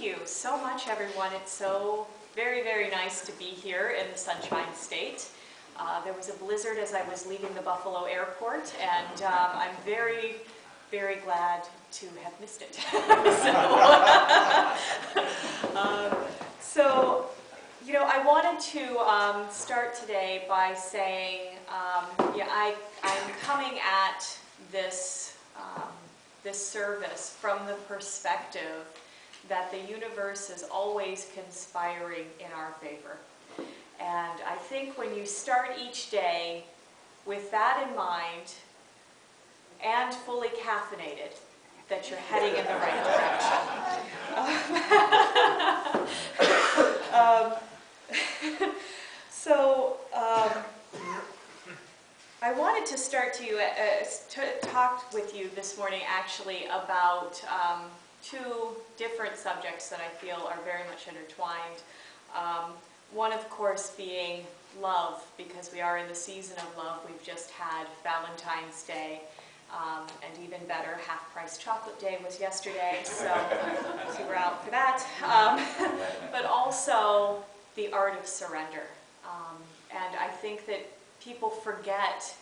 you so much, everyone. It's so very, very nice to be here in the Sunshine State. There was a blizzard as I was leaving the Buffalo airport, and I'm very, very glad to have missed it. So, you know, I wanted to start today by saying, I'm coming at this this service from the perspective that the universe is always conspiring in our favor. And I think when you start each day with that in mind and fully caffeinated, that you're heading in the right direction. I wanted to start to talk with you this morning actually about two different subjects that I feel are very much intertwined. One, of course, being love, because we are in the season of love. We've just had Valentine's Day, and even better, Half-Price Chocolate Day was yesterday, so we're out for that. But also the art of surrender. And I think that people forget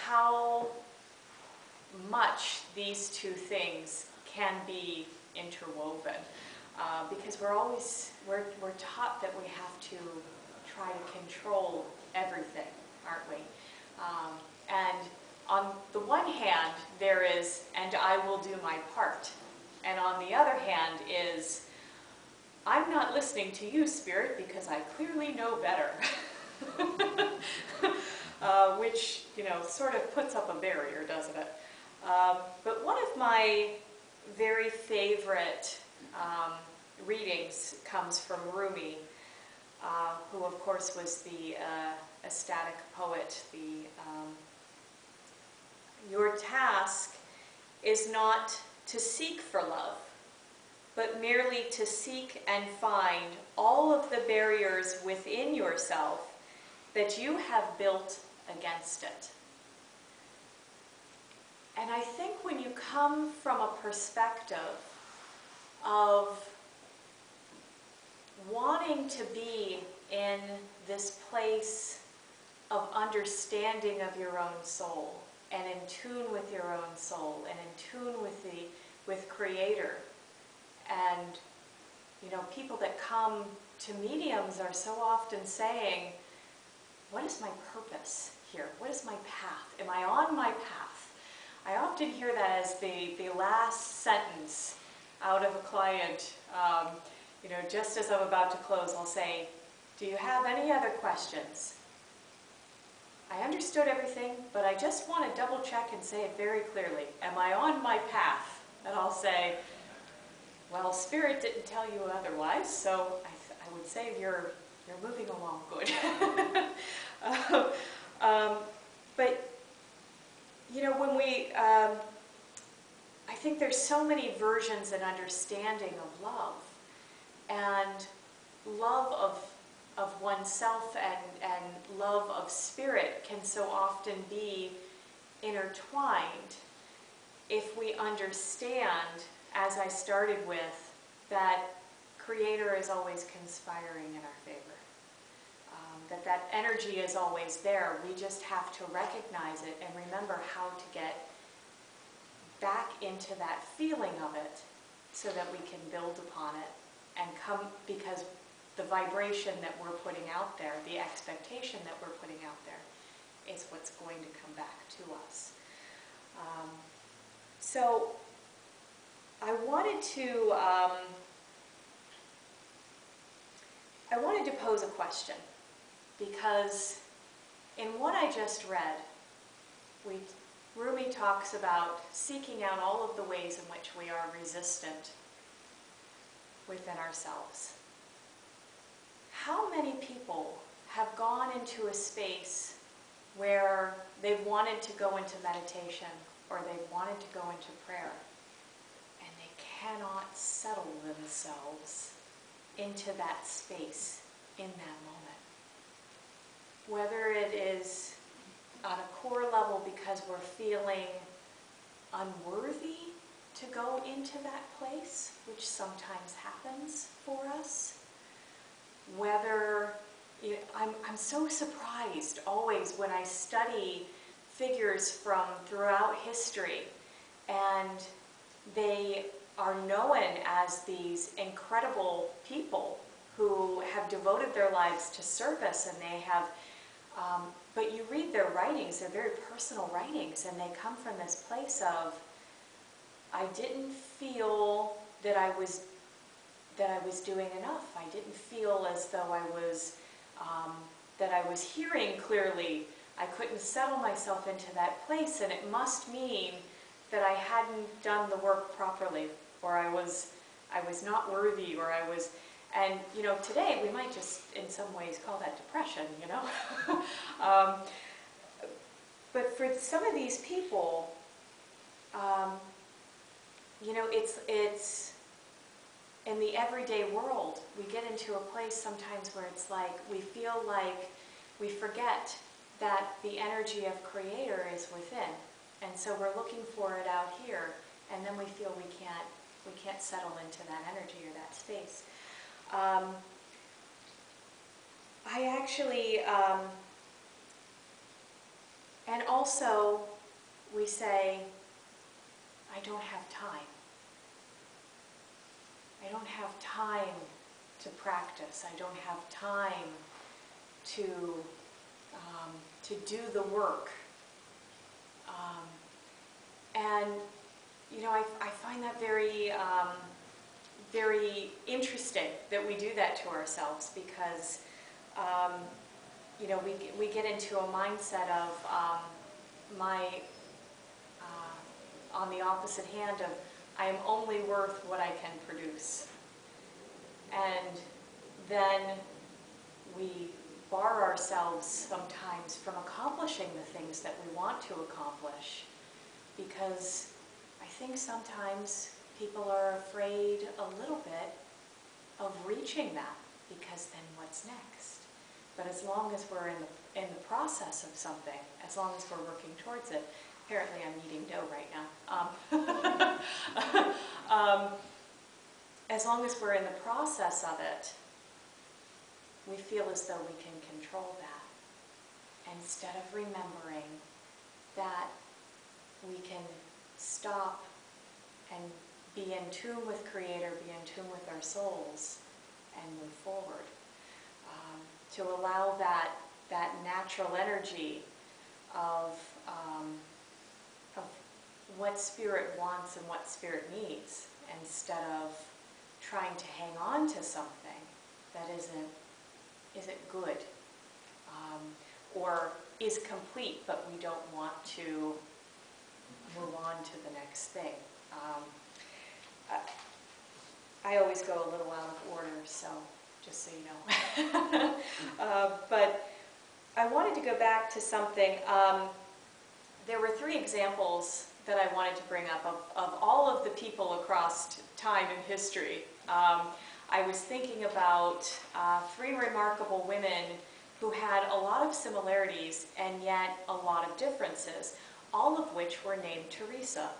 how much these two things can be interwoven, because we're taught that we have to try to control everything, aren't we? And on the one hand, there is, and I will do my part. And on the other hand is, I'm not listening to you, Spirit, because I clearly know better. Which, you know, sort of puts up a barrier, doesn't it? But one of my very favorite readings comes from Rumi, who, of course, was the ecstatic poet. Your task is not to seek for love, but merely to seek and find all of the barriers within yourself that you have built against it. And I think when you come from a perspective of wanting to be in this place of understanding of your own soul, and in tune with your own soul, and in tune with Creator, and you know, people that come to mediums are so often saying, what is my purpose here? What is my path? Am I on my path? I often hear that as the last sentence out of a client. You know, just as I'm about to close, I'll say, do you have any other questions? I understood everything, but I just want to double check and say it very clearly. Am I on my path? And I'll say, well, Spirit didn't tell you otherwise, so I would say you're moving along good. But, you know, when I think there's so many versions and understanding of love, and love of oneself and love of spirit can so often be intertwined if we understand, as I started with, that Creator is always conspiring in our favor. That energy is always there. We just have to recognize it and remember how to get back into that feeling of it so that we can build upon it and come, because the vibration that we're putting out there, the expectation that we're putting out there, is what's going to come back to us. So I wanted to pose a question, because in what I just read, Rumi talks about seeking out all of the ways in which we are resistant within ourselves. How many people have gone into a space where they've wanted to go into meditation or they've wanted to go into prayer, and they cannot settle themselves into that space in that moment? Whether it is on a core level because we're feeling unworthy to go into that place, which sometimes happens for us. Whether, I'm so surprised always when I study figures from throughout history, and they are known as these incredible people who have devoted their lives to service, and they have, but you read their writings, they're very personal writings, and they come from this place of, I didn't feel that I was doing enough. I didn't feel as though that I was hearing clearly. I couldn't settle myself into that place, and it must mean that I hadn't done the work properly, or I was not worthy, or I was, and today we might just in some ways call that depression, but for some of these people, it's in the everyday world, we get into a place sometimes where it's like we feel like we forget that the energy of Creator is within, and so we're looking for it out here, and then we feel we can't settle into that energy or that space. I actually, and also we say, I don't have time. I don't have time to practice. I don't have time to do the work. And I find that very very interesting that we do that to ourselves, because we get into a mindset of on the opposite hand of, I am only worth what I can produce. And then we bar ourselves sometimes from accomplishing the things that we want to accomplish, because I think sometimes people are afraid a little bit of reaching that, because then what's next? But as long as we're in the process of something, as long as we're working towards it, apparently I'm eating dough right now. As long as we're in the process of it, we feel as though we can control that, instead of remembering that we can stop and be in tune with Creator, be in tune with our souls, and move forward. To allow that natural energy of what Spirit wants and what Spirit needs, instead of trying to hang on to something that isn't good, or is complete, but we don't want to move on to the next thing. I always go a little out of order, so just so you know. But I wanted to go back to something. There were 3 examples that I wanted to bring up of all of the people across time and history. I was thinking about 3 remarkable women who had a lot of similarities and yet a lot of differences, all of which were named Teresa.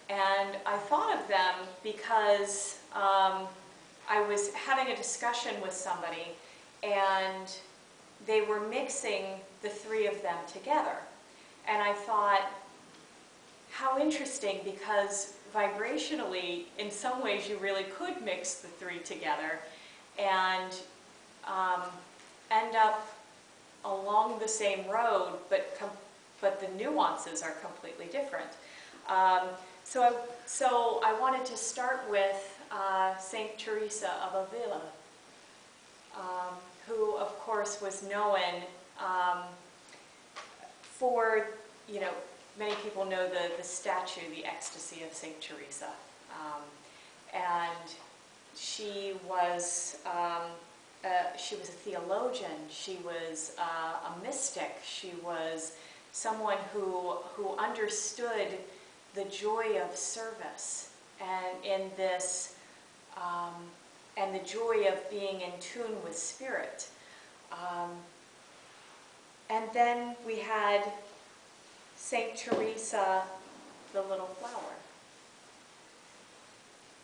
And I thought of them because I was having a discussion with somebody, and they were mixing the 3 of them together. And I thought, how interesting, because vibrationally, in some ways, you really could mix the 3 together and end up along the same road, but the nuances are completely different. So I wanted to start with Saint Teresa of Avila, who, of course, was known for, many people know the statue, the Ecstasy of Saint Teresa. And she was a theologian, she was a mystic, she was someone who understood the joy of service, and in this, and the joy of being in tune with Spirit. And then we had Saint Teresa, the Little Flower.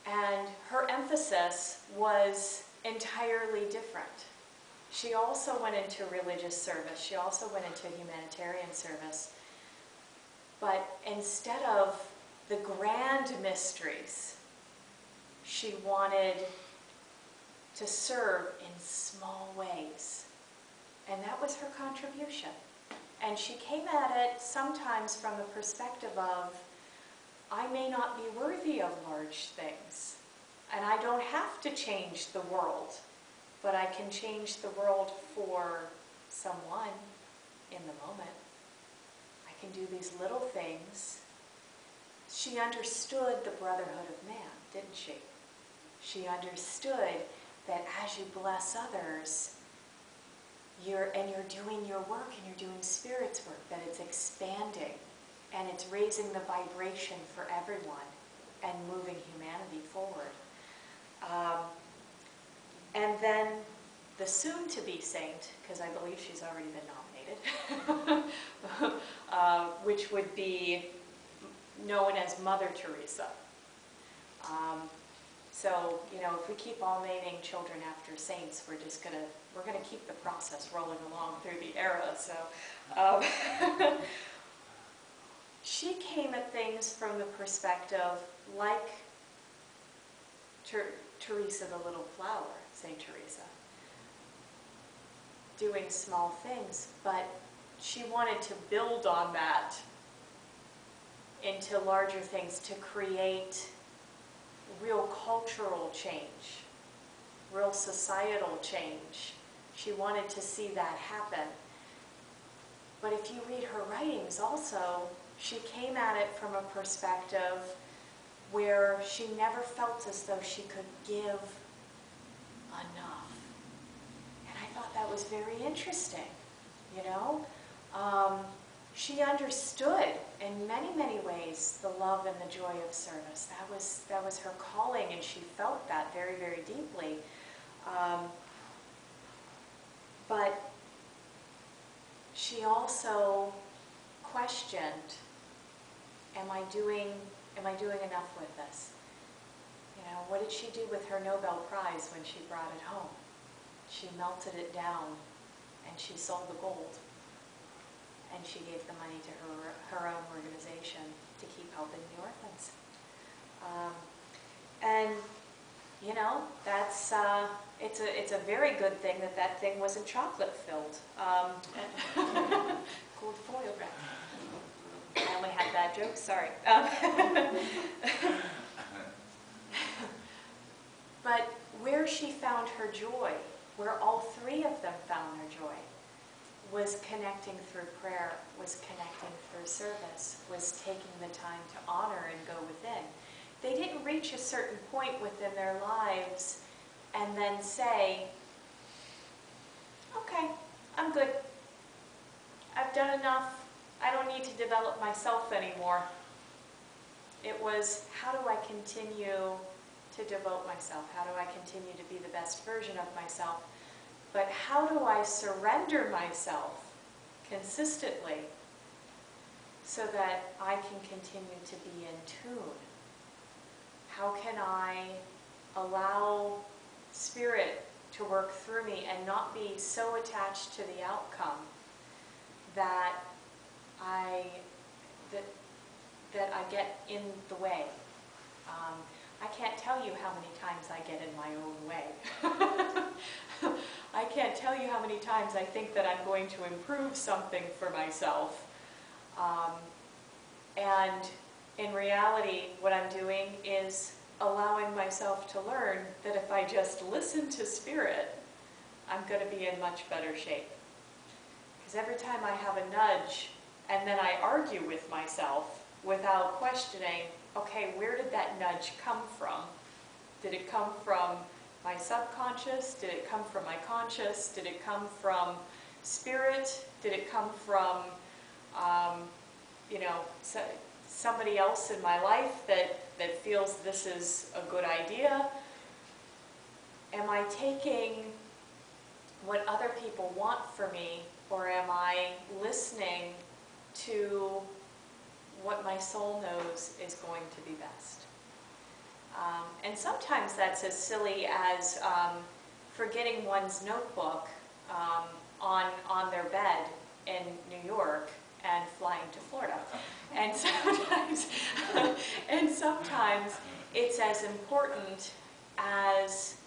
And her emphasis was entirely different. She also went into religious service. She also went into humanitarian service. But instead of the grand mysteries, she wanted to serve in small ways. And that was her contribution. And she came at it sometimes from the perspective of, I may not be worthy of large things, and I don't have to change the world, but I can change the world for someone in the moment. I can do these little things. She understood the brotherhood of man, didn't she? She understood that as you bless others, you're doing your work and you're doing Spirit's work, that it's expanding and it's raising the vibration for everyone and moving humanity forward. And then the soon-to-be saint, because I believe she's already been nominated, which would be known as Mother Teresa. So, you know, if we keep all naming children after saints, we're gonna keep the process rolling along through the era. So, she came at things from the perspective like Teresa the Little Flower, Saint Teresa, doing small things, but she wanted to build on that into larger things to create real cultural change, real societal change. She wanted to see that happen. But if you read her writings also, she came at it from a perspective where she never felt as though she could give enough. And I thought that was very interesting, you know? She understood in many, many ways the love and the joy of service. That was her calling, and she felt that very, very deeply. But she also questioned, am I doing enough with this? You know, what did she do with her Nobel Prize when she brought it home? She melted it down and she sold the gold. And she gave the money to her own organization to keep helping the orphans. And you know, that's it's a very good thing that thing wasn't chocolate filled. Gold foil wrap. I only had bad jokes. Sorry. But where she found her joy, where all three of them found their joy, was connecting through prayer, was connecting through service, was taking the time to honor and go within. They didn't reach a certain point within their lives and then say, okay, I'm good. I've done enough. I don't need to develop myself anymore. It was, how do I continue to devote myself? How do I continue to be the best version of myself? But how do I surrender myself consistently so that I can continue to be in tune? How can I allow Spirit to work through me and not be so attached to the outcome that I get in the way? I can't tell you how many times I get in my own way. I can't tell you how many times I think that I'm going to improve something for myself. And in reality, what I'm doing is allowing myself to learn that if I just listen to Spirit, I'm going to be in much better shape. Because every time I have a nudge and then I argue with myself without questioning, okay, where did that nudge come from? Did it come from my subconscious? Did it come from my conscious? Did it come from Spirit? Did it come from, you know, somebody else in my life that feels this is a good idea? Am I taking what other people want for me, or am I listening to what my soul knows is going to be best? And sometimes that's as silly as forgetting one's notebook on their bed in New York and flying to Florida. And sometimes it's as important as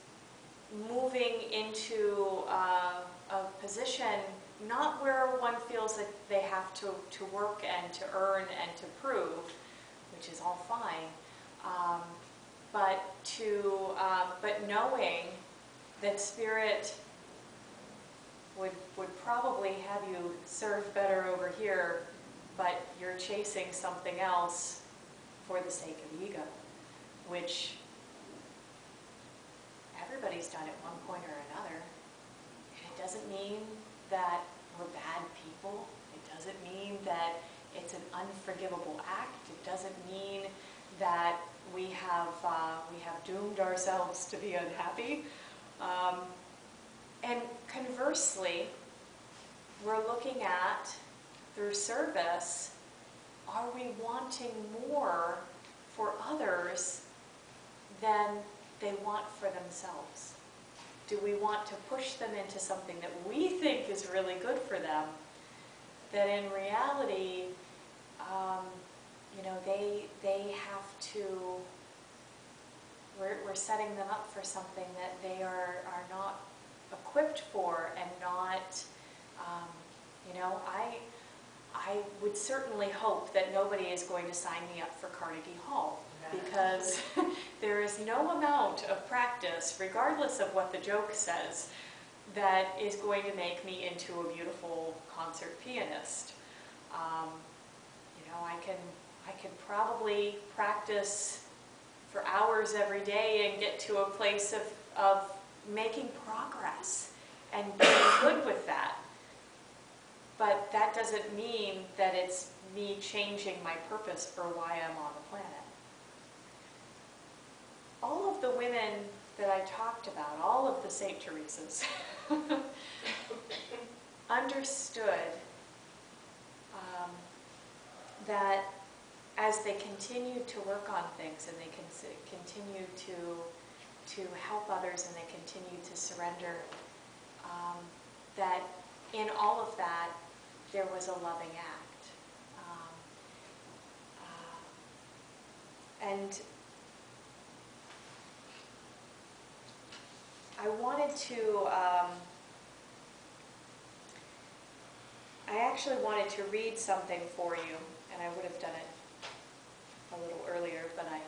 moving into a position not where one feels that they have to work and to earn and to prove, which is all fine, but knowing that Spirit would probably have you serve better over here, but you're chasing something else for the sake of ego, which everybody's done at one point or another. And it doesn't mean that we're bad people. It doesn't mean that it's an unforgivable act. It doesn't mean that we have doomed ourselves to be unhappy. And conversely, we're looking at, through service, are we wanting more for others than they want for themselves? Do we want to push them into something that we think is really good for them, that in reality, they have to, we're setting them up for something that they are not equipped for and not, I would certainly hope that nobody is going to sign me up for Carnegie Hall, because there is no amount of practice, regardless of what the joke says, that is going to make me into a beautiful concert pianist. I can probably practice for hours every day and get to a place of making progress and being good with that. But that doesn't mean that it's me changing my purpose for why I'm on the planet. All of the women that I talked about, all of the St. Teresas, understood that as they continued to work on things and they continued to help others and they continued to surrender, that in all of that there was a loving act. And I wanted to, I actually wanted to read something for you, and I would have done it a little earlier, but I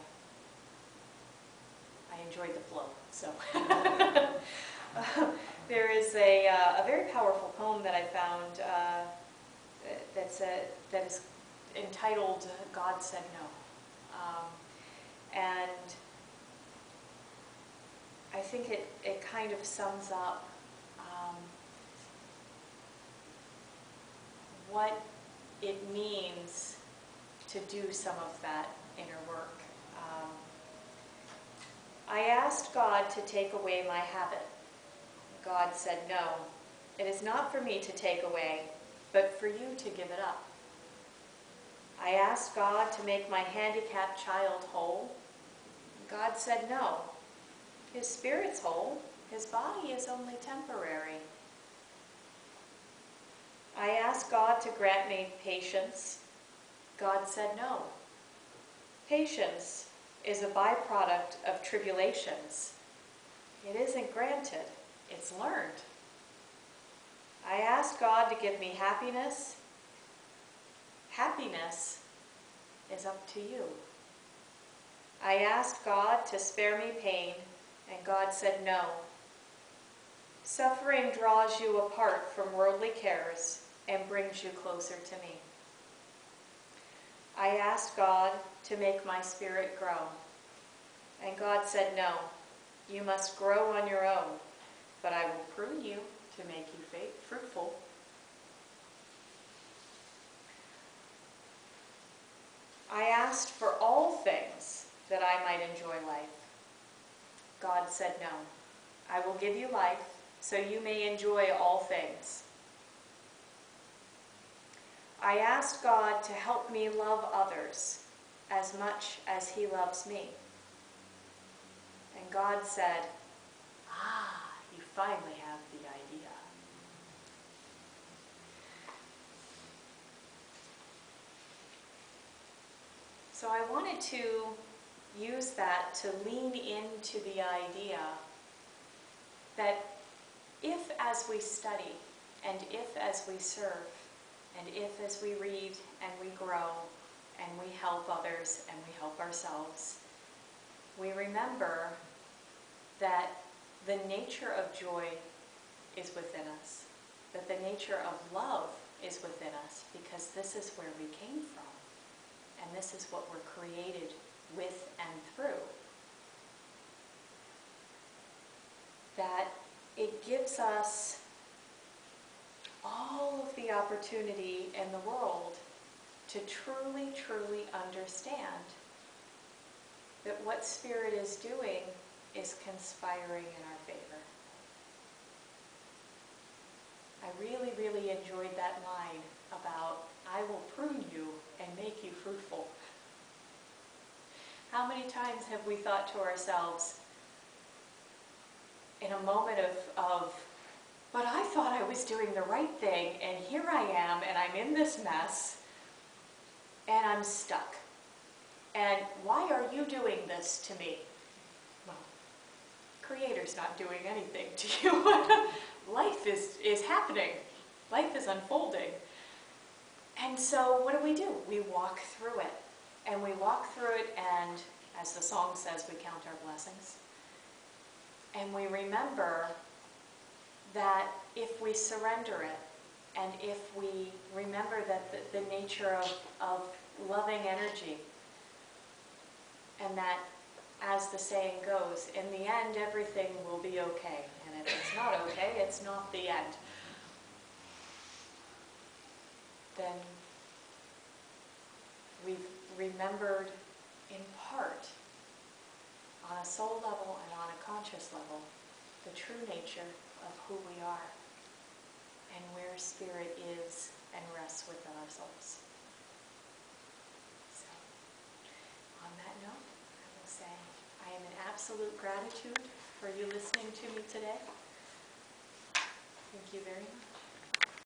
enjoyed the flow, so. There is a very powerful poem that I found that is entitled "God Said No," and I think it kind of sums up what it means to do some of that inner work. I asked God to take away my habit. God said, no, it is not for me to take away, but for you to give it up. I asked God to make my handicapped child whole. God said, no, his spirit's whole, his body is only temporary. I asked God to grant me patience. God said, no. Patience is a byproduct of tribulations. It isn't granted, it's learned. I asked God to give me happiness. Happiness is up to you. I asked God to spare me pain, and God said no. Suffering draws you apart from worldly cares and brings you closer to me. I asked God to make my spirit grow, and God said no. You must grow on your own, but I will prune you to make you fruitful. I asked for all things that I might enjoy life. God said no. I will give you life so you may enjoy all things. I asked God to help me love others as much as he loves me. And God said, "Ah, you finally have the idea." So I wanted to use that to lean into the idea that if as we study, and if as we serve, and if as we read and we grow, and we help others and we help ourselves, we remember that the nature of joy is within us, that the nature of love is within us, because this is where we came from, and this is what we're created with and through. That it gives us all of the opportunity in the world to truly, truly understand that what Spirit is doing is conspiring in our favor. I really, really enjoyed that line about, "I will prune you and make you fruitful." How many times have we thought to ourselves, in a moment of, "But I thought I was doing the right thing, and here I am, and I'm in this mess, and I'm stuck. And why are you doing this to me?" Well, Creator's not doing anything to you. Life is happening. Life is unfolding. And so what do? We walk through it. And we walk through it, and as the song says, we count our blessings. And we remember that if we surrender it, and if we remember that the nature of loving energy, and that, as the saying goes, in the end everything will be okay. And if it's not okay, it's not the end. Then we've remembered in part, on a soul level and on a conscious level, the true nature of who we are and where Spirit is and rests within our souls. So, on that note, I will say I am in absolute gratitude for you listening to me today. Thank you very much.